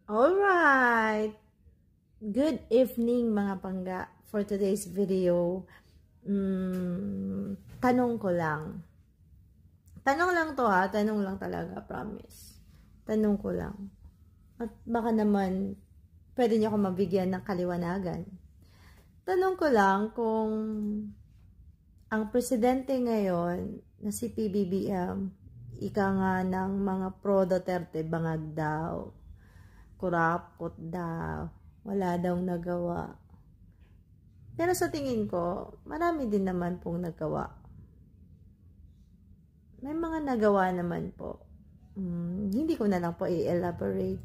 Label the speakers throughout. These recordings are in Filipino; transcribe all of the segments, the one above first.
Speaker 1: Alright! Good evening mga pangga. For today's video, tanong ko lang. Tanong lang to ha, tanong lang talaga, promise. Tanong ko lang. At baka naman, pwede niyo ako mabigyan ng kaliwanagan. Tanong ko lang kung ang presidente ngayon na si PBBM, ika nga ng mga pro-Duterte, bangag daw, kurapot daw, wala daw nagawa. Pero sa tingin ko, marami din naman pong nagawa. May mga nagawa naman po. Hindi ko na lang po i-elaborate.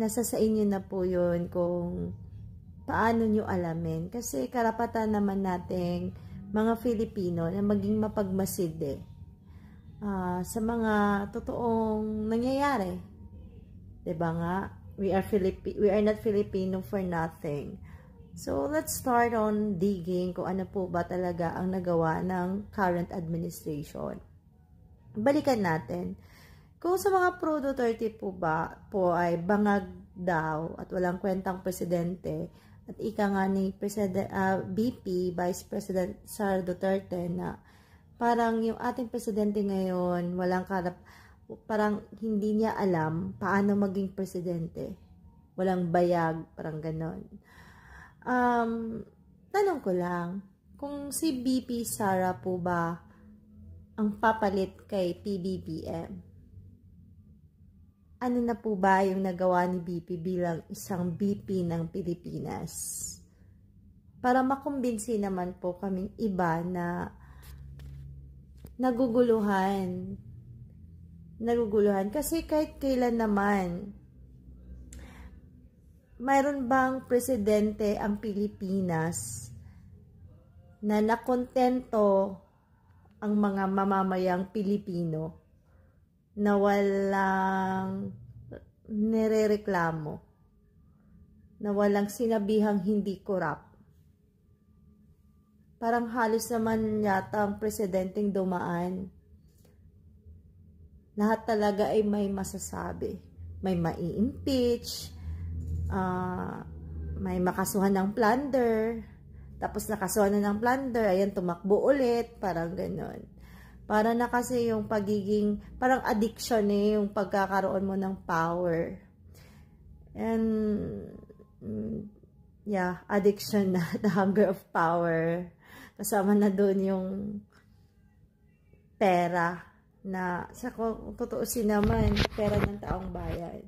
Speaker 1: Nasa sa inyo na po yun kung paano nyo alamin. Kasi karapatan naman nating mga Filipino na maging mapagmasid sa mga totoong nangyayari. Diba nga? We are not Filipino for nothing. So, let's start on digging kung ano po ba talaga ang nagawa ng current administration. Balikan natin. Kung sa mga pro-Duterte po ay bangag daw at walang kwentang presidente at ika nga ni VP, Vice President Sara Duterte na parang yung ating presidente ngayon parang hindi niya alam paano maging presidente. Walang bayag, parang ganon. Tanong ko lang, kung si VP Sara po ba ang papalit kay PBBM, ano na po ba yung nagawa ni VP bilang isang VP ng Pilipinas? Para makumbinsi naman po kaming iba na naguguluhan kasi kahit kailan naman mayroon bang presidente ang Pilipinas na nakontento ang mga mamamayang Pilipino na walang nirereklamo, na walang sinabihang hindi korap? Parang halos naman yata ang presidenteng dumaan, lahat talaga ay may masasabi. May mai-impeach, may makasuhan ng plunder, tapos nakasuhan na ng plunder, ayan, tumakbo ulit, parang ganon. Para na kasi yung pagiging, parang addiction yung pagkakaroon mo ng power. And, yeah, addiction na, the hunger of power. Kasama na doon yung pera, na sa kung tutuusin naman, pera ng taong bayan.